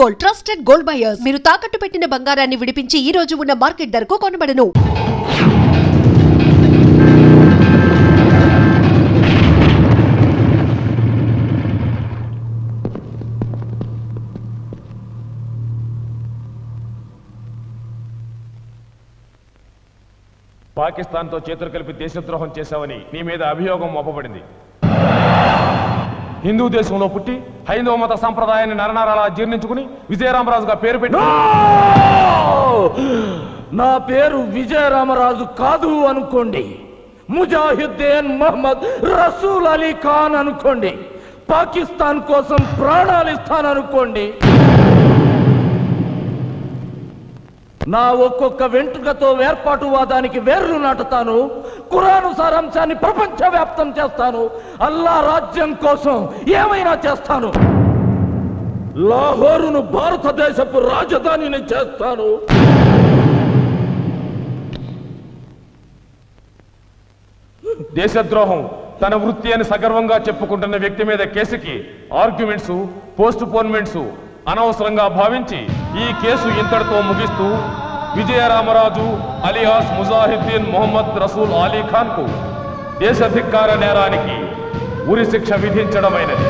Gold, trusted gold buyers. మీరు తాకట్టు పెట్టిన బంగారాన్ని విడిపించి ఈ రోజు ఉన్న మార్కెట్ ధరకు కొనబడను. పాకిస్తాన్తో చేతులు కలిపి దేశద్రోహం చేశావని నీ మీద అభియోగం మోపబడింది. హిందూ దేశంలో పుట్టి హైందవ మత సంప్రదాయాన్ని నరనరాలా జీర్ణించుకుని విజయరామరాజుగా పేరు పెట్టి నా పేరు విజయరామరాజు కాదు అనుకోండి, ముజాహిద్దీన్ మహమ్మద్ రసూల్ అలీ ఖాన్ అనుకోండి, పాకిస్తాన్ కోసం ప్రాణాలు ఇస్తాననుకోండి. నా ఒక్కొక్క వెంట్రుకతో వేర్పాటువాదానికి వేర్లు నాటుతాను. ఖురాను సారాంశాన్ని ప్రపంచవ్యాప్తం చేస్తాను. అల్లా రాజ్యం కోసం ఏమైనా చేస్తాను. లాహోరును భారతదేశపు రాజధానిని చేస్తాను. దేశద్రోహం తన వృత్తి అని సగర్వంగా చెప్పుకుంటున్న వ్యక్తి మీద కేసుకి ఆర్గ్యుమెంట్స్, పోస్ట్ పోన్మెంట్స్ అనవసరంగా భావించి ఈ కేసు ఇంతటితో ముగిస్తూ విజయరామరాజు అలియాస్ ముజాహిద్దీన్ మొహమ్మద్ రసూల్ అలీ ఖాన్ కు దేశధిక్కార నేరానికి ఉరి శిక్ష విధించడమైనది.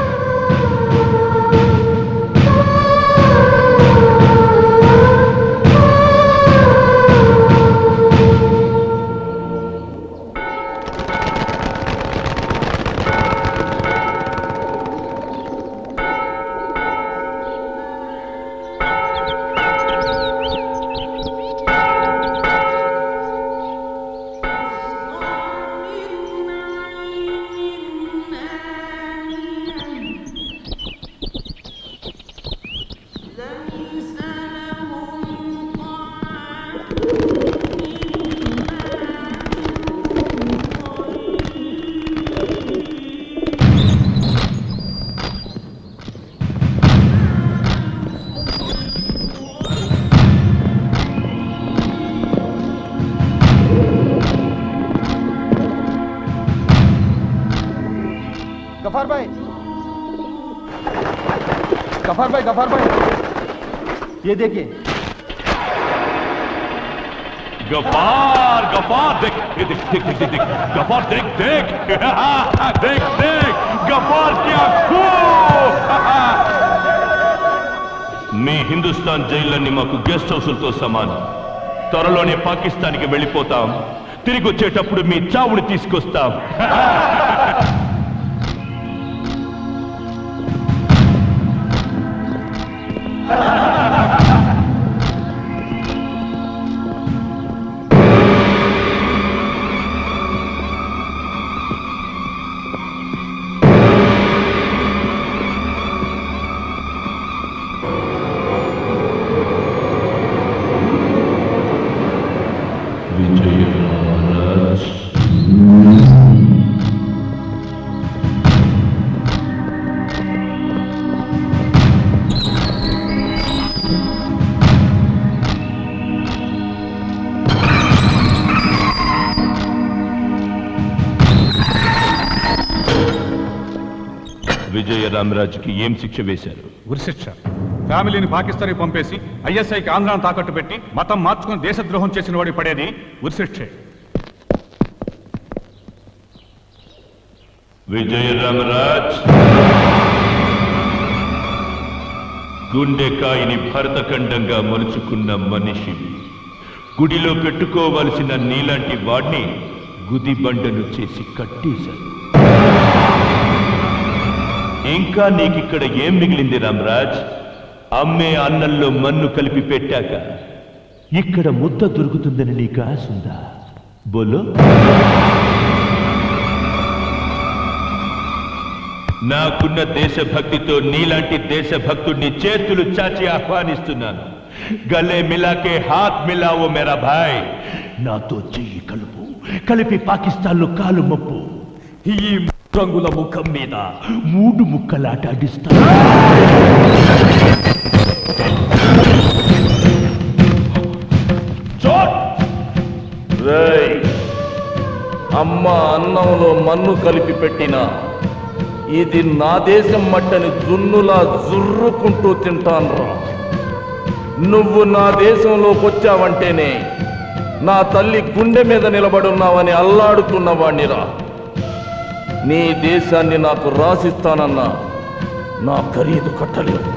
गफार भाई ये देखिए। गफार देख गफार देख गफार क्या మీ హిందుస్థాన్ జైళ్ళన్నీ మాకు గెస్ట్ హౌసులతో సమానం. త్వరలోనే పాకిస్తాన్కి వెళ్ళిపోతాం. తిరిగి వచ్చేటప్పుడు మీ చావుని తీసుకొస్తాం. విజయరామరాజుకి ఏం శిక్ష వేశారు? ఉరిశిక్ష. ఫ్యామిలీని పాకిస్తాన్కి పంపేసి ఐఎస్ఐకి ఆంధ్రాను తాకట్టు పెట్టి మతం మార్చుకుని దేశద్రోహం చేసిన వాడి పడేది ఉరిశిక్షే. విజయరామరాజ్ గుండెకాయని భరతఖండంగా మలుచుకున్న మనిషివి. గుడిలో పెట్టుకోవలసిన నీలాంటి వాడిని గుదిబండను చేసి కట్టేశారు. ఇంకా నీకిక్కడ ఏం మిగిలింది రామరాజ్? అమ్మే అన్నంలో మన్ను కలిపి పెట్టాక ఇక్కడ ముద్ద దొరుకుతుందని నీకు ఆశుందా? బోలో. నాకున్న దేశభక్తితో నీలాంటి దేశభక్తుడిని చేతులు చాచి ఆహ్వానిస్తున్నాను. గలే మిలాకే హాత్ మిలావో మేరా భాయ్. నాతో చెయ్యి కలుపు, కలిపి పాకిస్తాన్లో కాలు మొప్పు. ఈ రంగుల ముఖం మీద 3 ముక్కలాట ఆడిస్తా. అమ్మ అన్నంలో మన్ను కలిపి పెట్టిన ఇది నా దేశం మట్టని జున్నులా జుర్రుకుంటూ తింటాన్రా. నువ్వు నా దేశంలోకి వచ్చావంటేనే నా తల్లి గుండె మీద నిలబడున్నావని అల్లాడుతున్నవాణ్ణిరా. నీ దేశాన్ని నాకు రాసిస్తానన్నా నా ఖరీదు కట్టలేవు.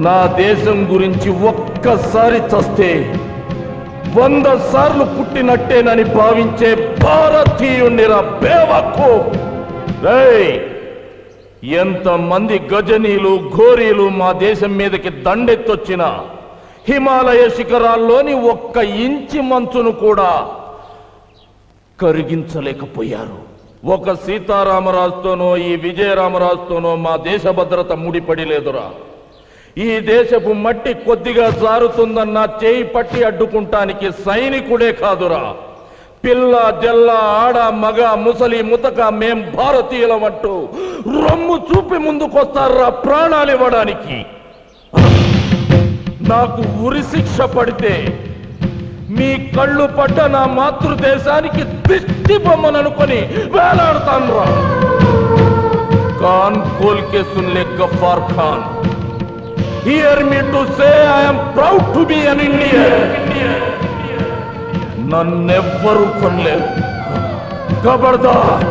నా దేశం గురించి ఒక్కసారి చస్తే 100 సార్లు పుట్టినట్టేనని భావించే భారతీయుణ్ణిరా బేవకు. ఎంతమంది గజనీలు ఘోరీలు మా దేశం మీదకి దండెత్తొచ్చినా హిమాలయ శిఖరాల్లోని 1 ఇంచి మంచును కూడా కరిగించలేకపోయారు. ఒక సీతారామరాజుతోనో ఈ విజయరామరాజుతోనో మా దేశ భద్రత ముడిపడి లేదురా. ఈ దేశపు మట్టి కొద్దిగా జారుతుందన్న చేయి పట్టి అడ్డుకుంటానికి సైనికుడే కాదురా, పిల్ల జల్ల ఆడ మగ ముసలి ముతక మేం భారతీయులమంటూ రొమ్ము చూపి ముందుకొస్తారా ప్రాణాలు ఇవ్వడానికి. నాకు ఉరి శిక్ష పడితే మీ కళ్ళు పడ్డ నా మాతృదేశానికి దిష్టి బొమ్మననుకొని వేలాడతాను రా. ఖాన్ కోల్ కే సున్లే Ghaffar Khan. Hear me to say I am proud to be an Indian. నన్నెవ్వరూ కొనలేరు. ఖబర్దార్.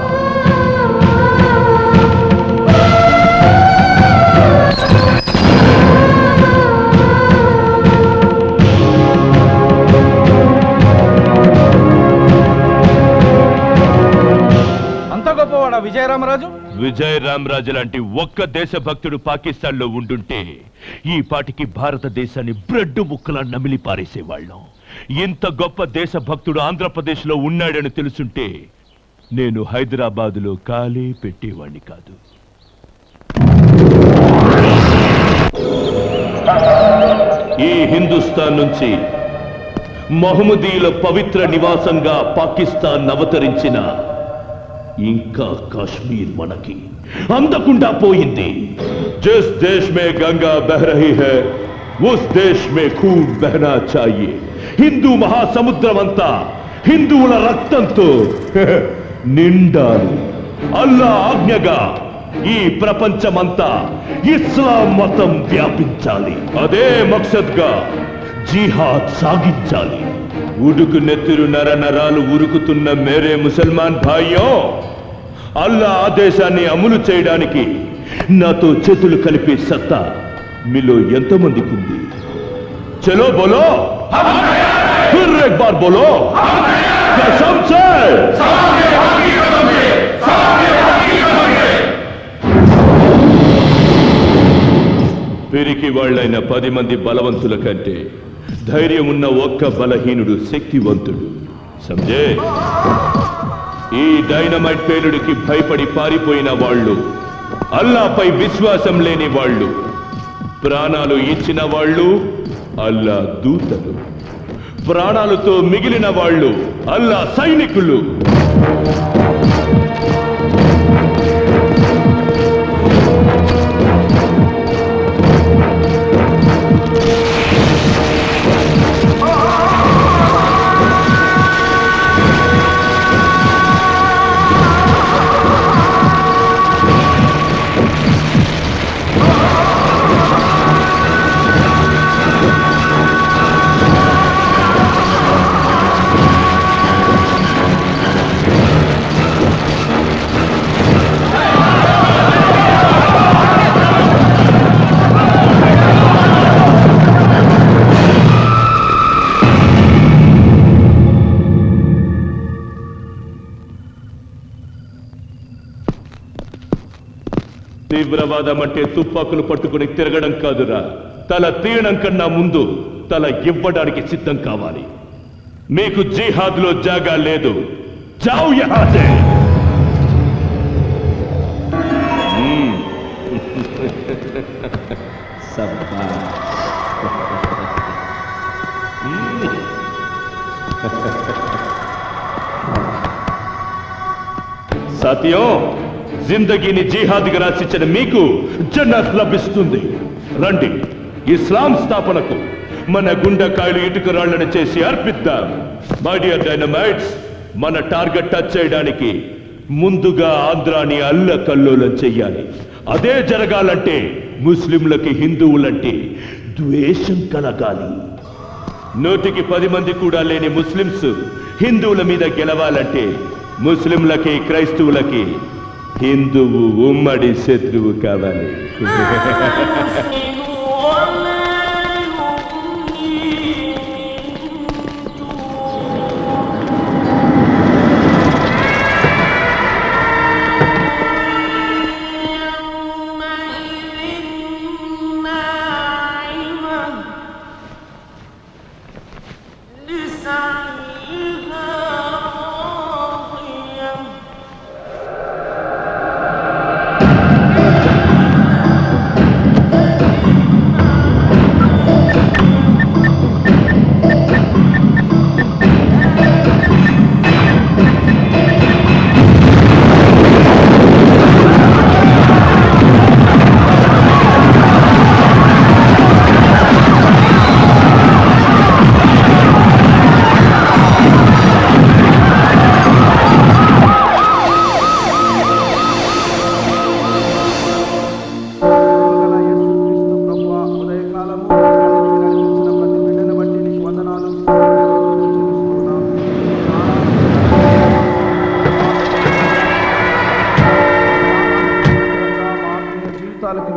అంత గొప్పవాడా విజయరామరాజు? విజయరామరాజు లాంటి ఒక్క దేశభక్తుడు పాకిస్తాన్లో ఉండుంటే ఈ పాటికి భారతదేశాన్ని బ్రెడ్ ముక్కలా నమిలి పారేసేవాళ్ళం. ఇంత గొప్ప దేశభక్తుడు ఆంధ్రప్రదేశ్లో ఉన్నాడని తెలుసుంటే నేను హైదరాబాదులో కాలే పెట్టేవాణ్ణి కాదు. ఈ హిందుస్థాన్ నుంచి మహమ్మదీయుల పవిత్ర నివాసంగా పాకిస్తాన్ అవతరించిన ఇంకా కాశ్మీర్ మనకి అందకుండా పోయింది. जिस देश में गंगा बह रही है उस देश में खून बहना चाहिए. హిందూ మహాసముద్రమంతా హిందువుల రక్తంతో నిండాలి. అల్లా ఆజ్ఞగా ఈ ప్రపంచమంతా ఇస్లాం మతం వ్యాపించాలి. అదే మక్సద్గా జిహాద్ సాగించాలి. ఉడుకు నెత్తురు నర నరాలు ఉరుకుతున్న మేరే ముసల్మాన్ భాయ్యో, అల్లా ఆదేశాన్ని అమలు చేయడానికి నాతో చేతులు కలిపే సత్తా మీలో ఎంతమందికి ఉంది? చలో బోలో, ఫిర్ ఏక్ బార్ బోలో, కసమ్ సే. పిరికి వాళ్ళైన 10 మంది బలవంతుల కంటే ధైర్యం ఉన్న ఒక్క బలహీనుడు శక్తివంతుడు. సంజే, ఈ డైనమైట్ పేలుడికి భయపడి పారిపోయిన వాళ్ళు, అల్లాపై విశ్వాసం లేని వాళ్ళు, ప్రాణాలు ఇచ్చిన వాళ్ళు అల్లా దూతలు, ప్రాణాలతో మిగిలిన వాళ్ళు అల్లా సైనికులు. తీవ్రవాదం అంటే తుపాకులు పట్టుకుని తిరగడం కాదురా. తల తీయడం కన్నా ముందు తల ఇవ్వడానికి సిద్ధం కావాలి. మీకు జిహాద్ లో జాగా లేదు. జావ్ యహా సే. సాథియో, జిందగీని జిహాద్గా రాసిచ్చిన మీకు జన్నత్ లభిస్తుంది. రండి, ఇస్లాం స్థాపనకు మన గుండెకాయలు ఇటుక రాళ్లను చేసి అర్పిద్దాం. మై డియర్ డైనమైట్స్, మన టార్గెట్ టచ్ చేయడానికి ముందుగా ఆంధ్రాని అల్లకల్లోలం చెయ్యాలి. అదే జరగాలంటే ముస్లింలకి హిందువులంటే ద్వేషం కలగాలి. 100కి 10 మంది కూడా లేని ముస్లింస్ హిందువుల మీద గెలవాలంటే ముస్లింలకి క్రైస్తవులకి హిందువు ఉమ్మడి శత్రువు కావాలి.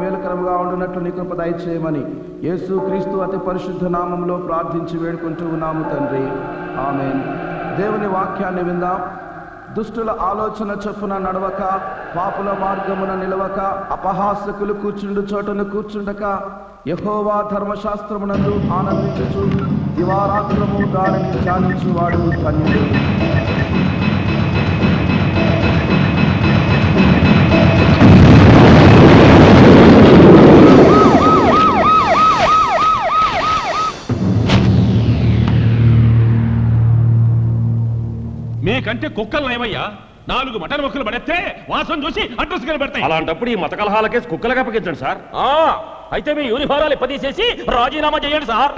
మేలుకరంగా ఉండునట్లు నీ కృప దయచేయమని యేసు క్రీస్తు అతి పరిశుద్ధ నామంలో ప్రార్థించి వేడుకుంటూ ఉన్నాము తండ్రి, ఆమేన్. దేవుని వాక్యాన్ని విందాం. దుష్టుల ఆలోచన చొప్పున నడవక, పాపుల మార్గమున నిలవక, అపహాసకులు కూర్చుండు చోటను కూర్చుండక, యెహోవా ధర్మశాస్త్రమునందు ఆనందించుచు దివారాత్రము దానిని ధ్యానించువాడు ధన్యుడు. మీకంటే కుక్కలు నయమయ్యా. 4 మటన్ మొక్కలు పడేస్తే వాసన చూసి అడ్రస్ కనబడతాయి. అలాంటప్పుడు ఈ మత కలహాల కేసు కుక్కలకు అప్పగించండి సార్. అయితే మీ యూనిఫారాలు ఇప్పదీసేసి రాజీనామా చేయండి సార్.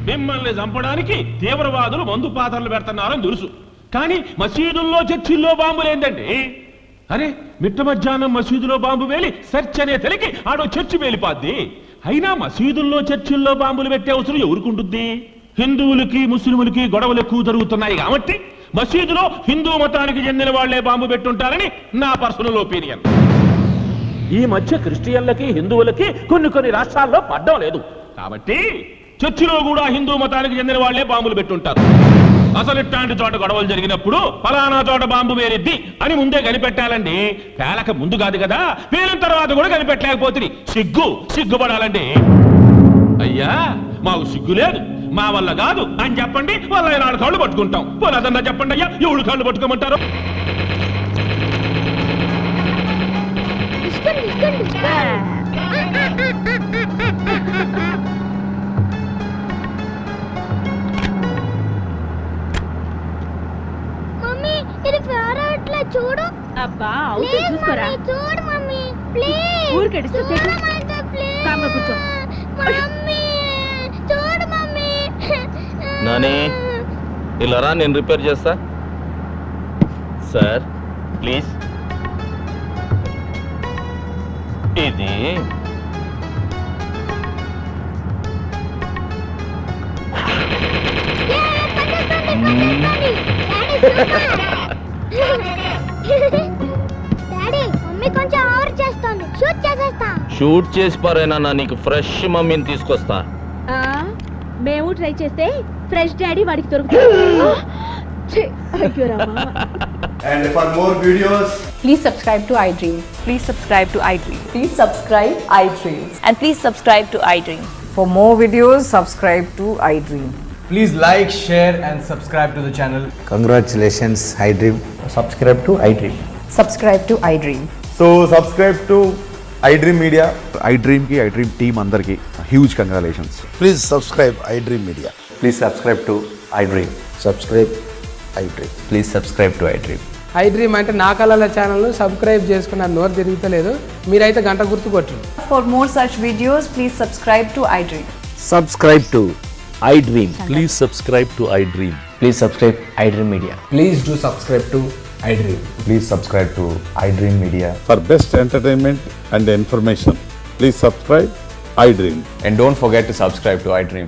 మిమ్మల్ని చంపడానికి తీవ్రవాదులు మందు పాత్రలు పెడుతున్నారని తెలుసు, కానీ మసీదుల్లో చర్చిల్లో బాంబులేందండి? అరే, మిట్ట మధ్యాహ్నం మసీదులో బాంబు వేలి సెర్చ్ అనే తెలికి ఆడో చర్చి వేలిపాద్ది. అయినా మసీదుల్లో చర్చిల్లో బాంబులు పెట్టే అవసరం ఎవరికుంటుంది? హిందువులకి ముస్లింలకి గొడవలు ఎక్కువ జరుగుతున్నాయి కాబట్టి మసీదులో హిందూ మతానికి చెందిన వాళ్లే బాంబు పెట్టుంటారని నా పర్సనల్ ఒపీనియన్. ఈ మధ్య క్రిస్టియన్లకి హిందువులకి కొన్ని రాష్ట్రాల్లో పడ్డం లేదు కాబట్టి చర్చిలో కూడా హిందూ మతానికి చెందిన వాళ్లే బాంబులు పెట్టుంటారు. అసలు ఇట్లాంటి చోట గొడవలు జరిగినప్పుడు ఫలానా చోట బాంబు వేరిద్ది అని ముందే కనిపెట్టాలండి. పేలక ముందు కాదు కదా, పేలిన తర్వాత కూడా కనిపెట్టలేకపోతుంది. సిగ్గుపడాలండి. అయ్యా, మాకు సిగ్గు లేదు, మా వల్ల కాదు అని చెప్పండి. వాళ్ళ 4 కాళ్ళు పట్టుకుంటాం. పోలేదన్నా చెప్పండి అయ్యా, 7 కాళ్ళు పట్టుకోమంటారు. మమ్మీ, ఇది ఫేవరెట్లా చూడు. అబ్బా, అవుతే చూసుకోరా. చూడు మమ్మీ, ప్లీజ్. ఊరికెడిస్తే కామ్గా కూర్చో. మమ్మీ, చూడు మమ్మీ. నాని, ఇలా రా, నేను రిపేర్ చేస్తా. Sir please. ఇది డాడీ, మమ్మీ కొంచెం ఓవర్ చేస్తుంది. షూట్ చేసేస్తా. షూట్ చేసి పారేనా, నీకు ఫ్రెష్ మమ్మీని తీసుకొస్తా. మేము ట్రై చేస్తే ఫ్రెష్ డాడీ వాడికి దొరుకుతుంది. And for more videos, please subscribe to iDream. Please subscribe to iDream. Please subscribe iDream. And please subscribe to iDream. For more videos, subscribe to iDream. please like, share and subscribe to the channel. Congratulations, iDream. Subscribe to iDream. Subscribe to iDream. So subscribe to iDream Media. iDream ki iDream team andarki huge congratulations. Please subscribe iDream Media. Please subscribe to iDream. Subscribe iDream. Please subscribe to iDream. iDream అంటే నా కళల channel subscribe చేసుకున్న నోరు తిరుగుతలేదు. మీరైతే గంట గుర్తు కొట్టండి. For more such videos, please subscribe to iDream. Subscribe to iDream. Please subscribe to iDream. Please subscribe iDream Media. Please do subscribe to iDream. Please subscribe to iDream Media. For best entertainment and information, please subscribe iDream. And don't forget to subscribe to iDream.